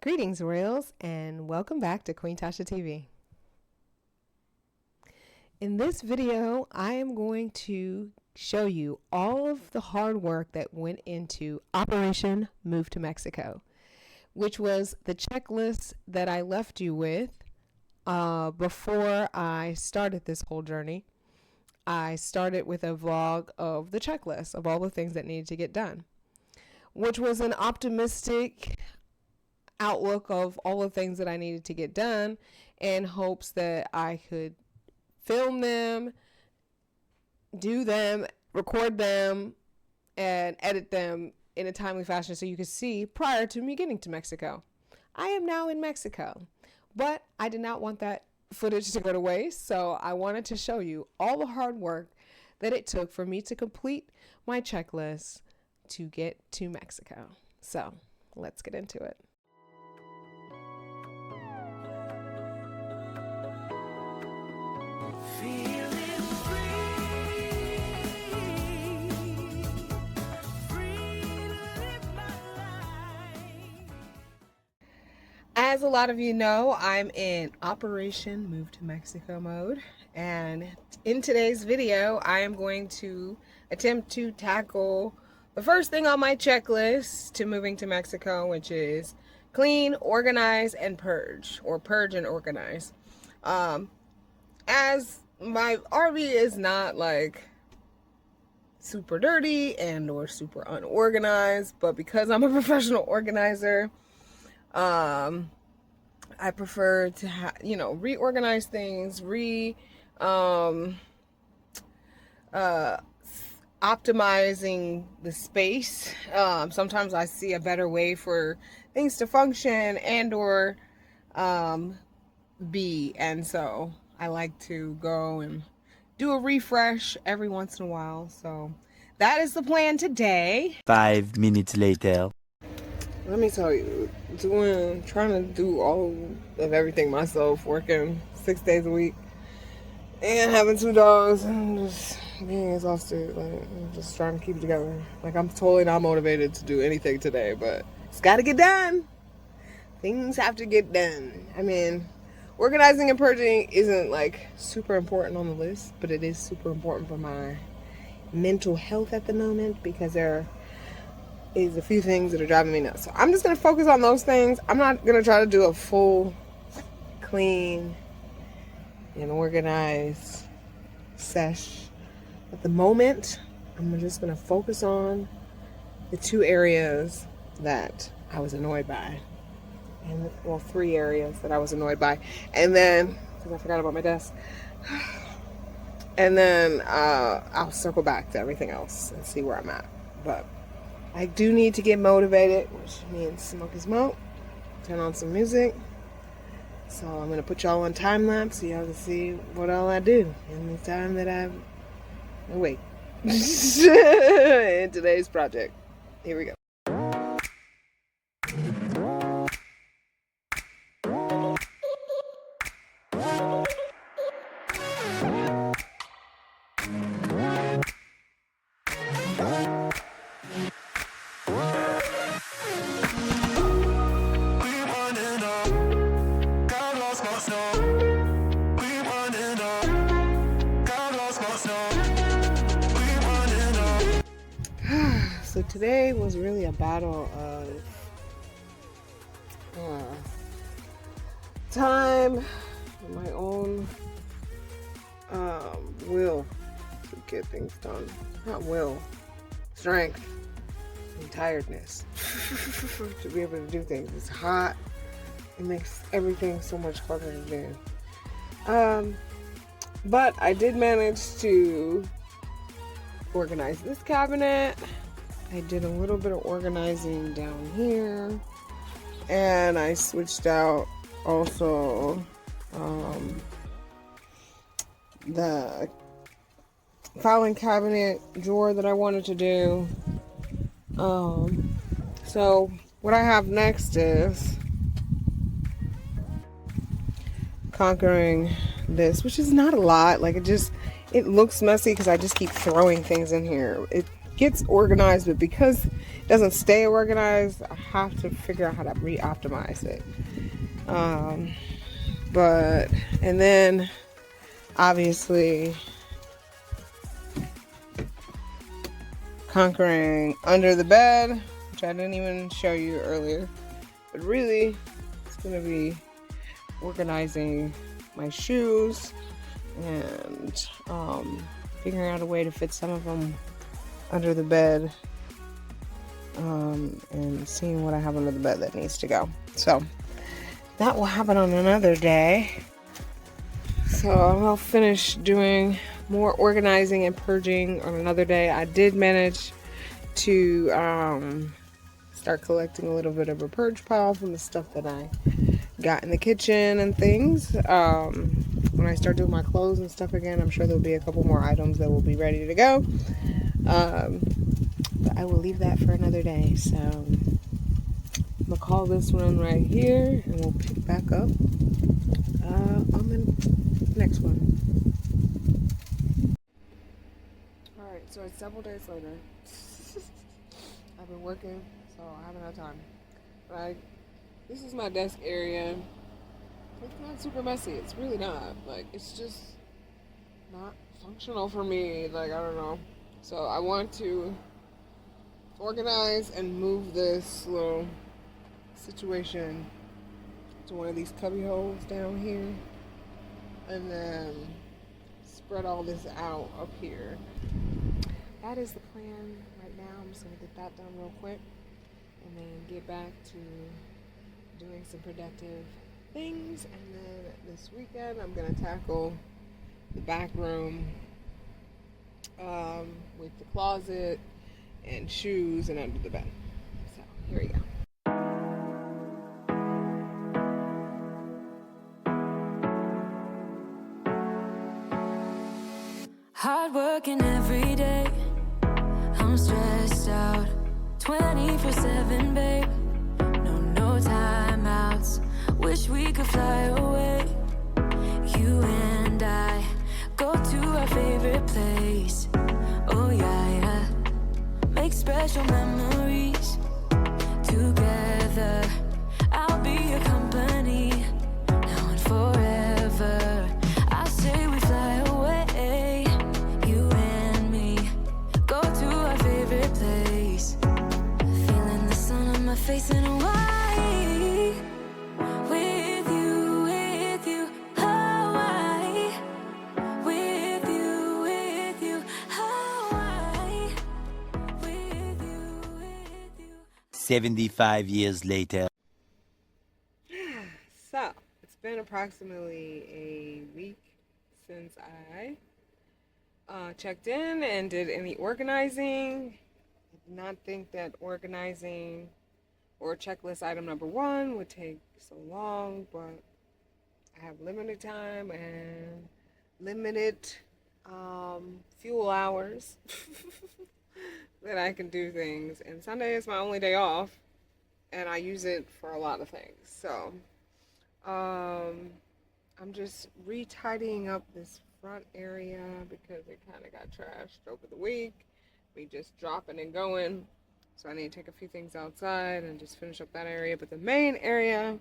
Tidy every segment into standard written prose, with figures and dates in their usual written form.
Greetings, Royals, and welcome back to Queen Tasha TV. In this video, I am going to show you all of the hard work that went into Operation Move to Mexico, which was the checklist that I left you with before I started this whole journey. I started with a vlog of the checklist of all the things that needed to get done, which was an optimistic outlook of all the things that I needed to get done in hopes that I could film them, do them, record them, and edit them in a timely fashion so you could see prior to me getting to Mexico. I am now in Mexico, but I did not want that footage to go to waste, so I wanted to show you all the hard work that it took for me to complete my checklist to get to Mexico. So let's get into it. As a lot of you know, I'm in Operation Move to Mexico mode, and in today's video I am going to attempt to tackle the first thing on my checklist to moving to Mexico, which is clean, organize, and purge, or purge and organize. As my RV is not like super dirty and or super unorganized, but because I'm a professional organizer, I prefer to reorganize things, optimizing the space. Sometimes I see a better way for things to function and or be, and so I like to go and do a refresh every once in a while. So that is the plan today. 5 minutes later. Let me tell you, trying to do all of everything myself, working 6 days a week, and having 2 dogs, and just being exhausted, like, I'm just trying to keep it together. Like, I'm totally not motivated to do anything today, but it's got to get done. Things have to get done. I mean, organizing and purging isn't like super important on the list, but it is super important for my mental health at the moment, because there is a few things that are driving me nuts. So I'm just going to focus on those things. I'm not going to try to do a full clean and organized sesh at the moment. I'm just going to focus on the 2 areas that I was annoyed by. And well, 3 areas that I was annoyed by. And then, because I forgot about my desk, and then I'll circle back to everything else and see where I'm at. But I do need to get motivated, which means smoke, turn on some music. So I'm going to put y'all on time lapse so y'all can see what all I do in the time that I'm awake in today's project. Here we go. So today was really a battle of time, my own will to get things done. Not will, strength and tiredness to be able to do things. It's hot. It makes everything so much harder to do. But I did manage to organize this cabinet. I did a little bit of organizing down here, and I switched out also the filing cabinet drawer that I wanted to do. So what I have next is conquering this, which is not a lot. Like, it looks messy because I just keep throwing things in here. gets organized, but because it doesn't stay organized, I have to figure out how to re-optimize it. But, and then obviously conquering under the bed, which I didn't even show you earlier, but really it's gonna be organizing my shoes and figuring out a way to fit some of them under the bed, and seeing what I have under the bed that needs to go. So that will happen on another day. So I'll finish doing more organizing and purging on another day. I did manage to start collecting a little bit of a purge pile from the stuff that I got in the kitchen and things. When I start doing my clothes and stuff again, I'm sure there'll be a couple more items that will be ready to go. But I will leave that for another day. So I'm gonna call this one right here, and we'll pick back up on the next one. Alright, so it's several days later. I've been working, so I haven't had time. But this is my desk area. It's not super messy. It's really not. Like, it's just not functional for me. Like, I don't know. So I want to organize and move this little situation to one of these cubby holes down here, and then spread all this out up here. That is the plan right now. I'm just gonna get that done real quick and then get back to doing some productive things. And then this weekend I'm gonna tackle the back room with the closet and shoes and under the bed. So here we go. Hard working every day, I'm stressed out 24/7, babe. No timeouts. Wish we could fly away. You and I go to our favorite place. Oh yeah. Make special memories together. I'll be your company now and forever. I say we fly away. You and me go to our favorite place. Feeling the sun on my face in Hawaii. With you, Hawaii. With you, Hawaii. With you. 75 years later. So it's been approximately a week since I checked in and did any organizing. I did not think that organizing or checklist item number 1 would take so long, but I have limited time and limited fuel hours that I can do things. And Sunday is my only day off, and I use it for a lot of things. So I'm just retidying up this front area because it kind of got trashed over the week. Me just dropping and going. So I need to take a few things outside and just finish up that area. But the main area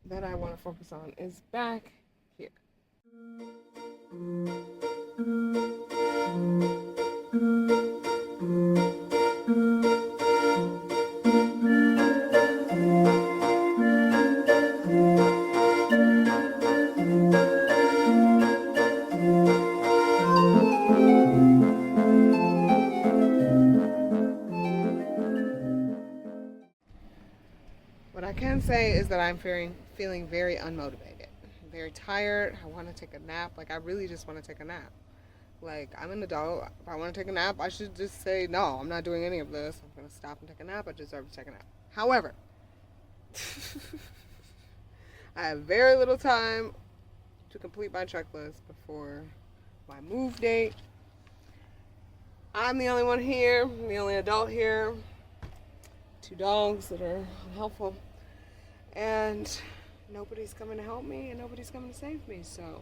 that I want to focus on is back here. What I can say is that I'm feeling very unmotivated. I'm very tired. I want to take a nap. Like, I really just want to take a nap. Like, I'm an adult. If I want to take a nap, I should just say, no, I'm not doing any of this. I'm going to stop and take a nap. I deserve to take a nap. However, I have very little time to complete my checklist before my move date. I'm the only one here. I'm the only adult here. 2 dogs that are unhelpful. And nobody's coming to help me and nobody's coming to save me. So,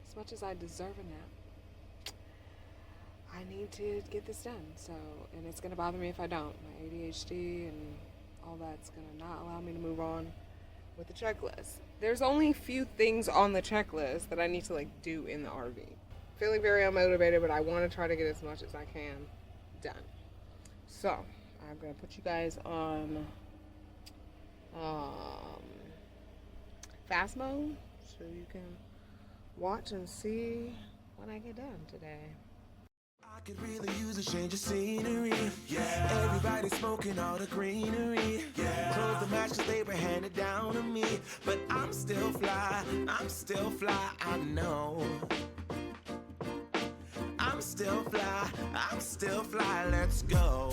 as much as I deserve a nap, I need to get this done. So, and it's gonna bother me if I don't. My ADHD and all that's gonna not allow me to move on with the checklist. There's only a few things on the checklist that I need to like do in the RV. Feeling very unmotivated, but I want to try to get as much as I can done. So I'm gonna put you guys on fast mode so you can watch and see what I get done today. I could really use a change of scenery. Yeah. Everybody smoking all the greenery. Yeah. Clothes the matches they were handed down to me. But I'm still fly, I know. I'm still fly, let's go.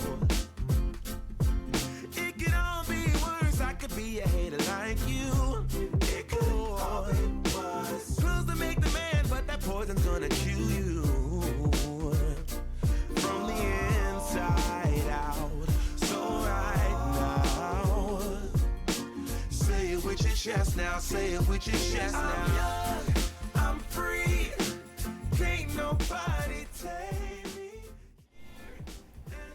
It could all be worse, I could be a hater like you. It could all be worse. Clothes to make the man, but that poison's gonna chew you. From the inside out, so right now, say it with your chest now, say it with your chest now. I'm young, I'm free, can't nobody take me.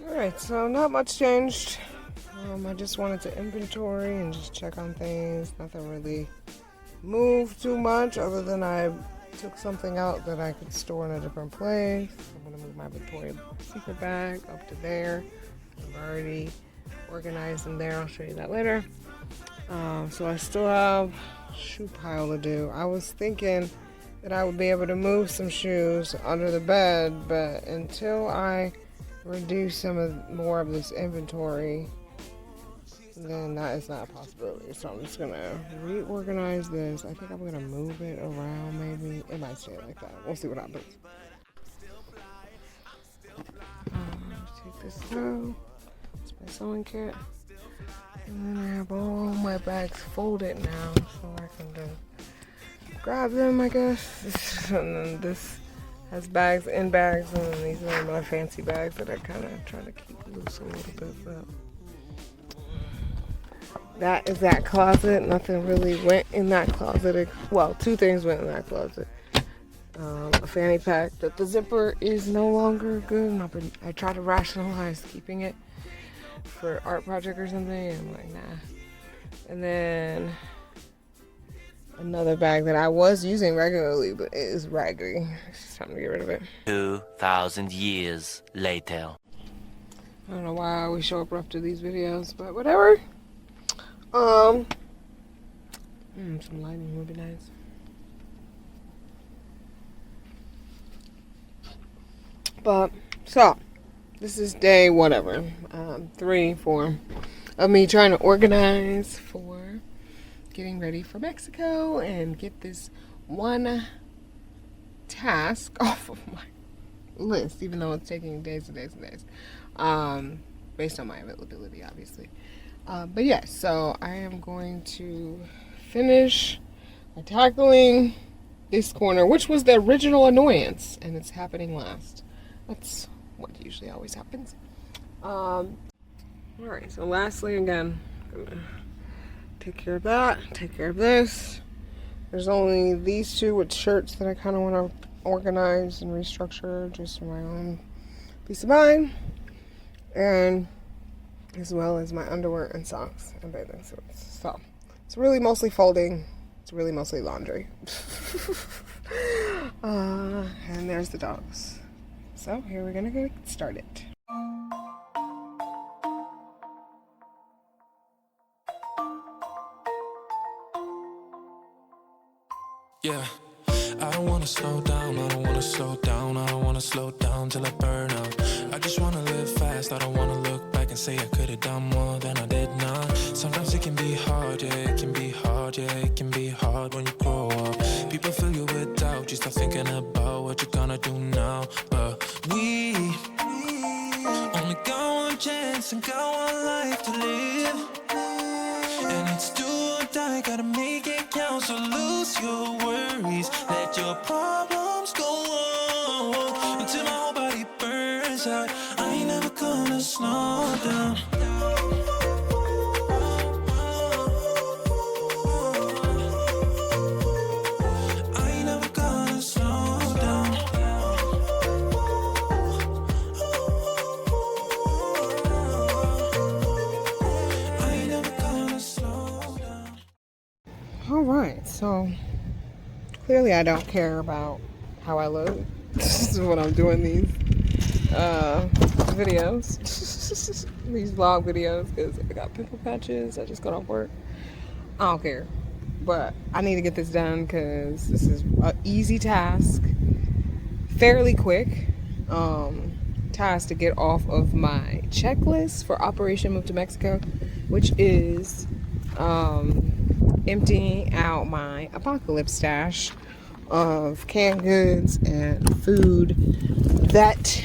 Alright, so not much changed. I just wanted to inventory and just check on things. Nothing really moved too much other than I took something out that I could store in a different place. I'm going to move my Victoria's Secret bag up to there. I've already organized them there. I'll show you that later. So I still have a shoe pile to do. I was thinking that I would be able to move some shoes under the bed, but until I reduce more of this inventory, then that is not a possibility. So I'm just gonna reorganize this. I think I'm gonna move it around, maybe. It might stay like that. We'll see what happens. Take this out. It's my sewing kit. And then I have all my bags folded now, so I can go grab them, I guess. And then this has bags in bags, and then these are my fancy bags that I kind of try to keep loose a little bit, but that is that closet. Nothing really went in that closet. Well, two things went in that closet. A fanny pack that the zipper is no longer good. And I tried to rationalize keeping it for art project or something. And I'm like, nah. And then another bag that I was using regularly, but it is raggedy. It's time to get rid of it. 2,000 years later. I don't know why I always show up rough to these videos, but whatever. Some lighting would be nice. But, so, this is day whatever, 3, 4 of me trying to organize for getting ready for Mexico and get this one task off of my list, even though it's taking days and days and days, based on my availability, obviously. But yes, so I am going to finish by tackling this corner, which was the original annoyance, and it's happening last. That's what usually always happens. Alright, so lastly, again, I'm gonna take care of that, take care of this. There's only these two with shirts that I kind of want to organize and restructure just for my own peace of mind, and as well as my underwear and socks and bathing suits. So it's really mostly folding. It's really mostly laundry. And there's the dogs. So here we're gonna get started. Yeah, I don't wanna slow down, I don't wanna slow down, I don't wanna slow down till I burn out. I just wanna live fast, I don't wanna look back and say I could've done more than I did not. Sometimes it can be hard, yeah, it can be hard, yeah, it can be hard when you grow up. People fill you with doubt, you start thinking about what you're gonna do now. But we only got one chance and got one life to live. And it's do or die, gotta make it count, so lose your worries. Let your problems go on until my whole body burns out. I ain't never gonna slow down. I ain't never gonna slow down. All right, so clearly I don't care about how I look. This is what I'm doing these videos, these vlog videos, because I got pimple patches. I just got off work. I don't care, but I need to get this done because this is an easy task, fairly quick task to get off of my checklist for Operation Move to Mexico, which is emptying out my apocalypse stash of canned goods and food that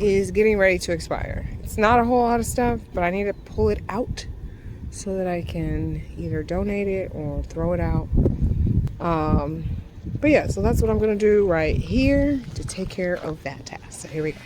is getting ready to expire. It's not a whole lot of stuff, but I need to pull it out so that I can either donate it or throw it out. But yeah, so that's what I'm gonna do right here to take care of that task. So here we go.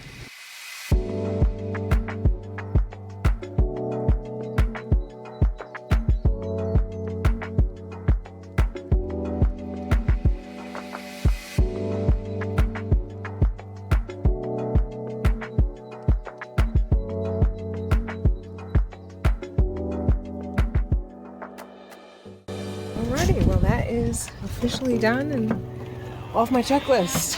Alrighty, well that is officially done and off my checklist.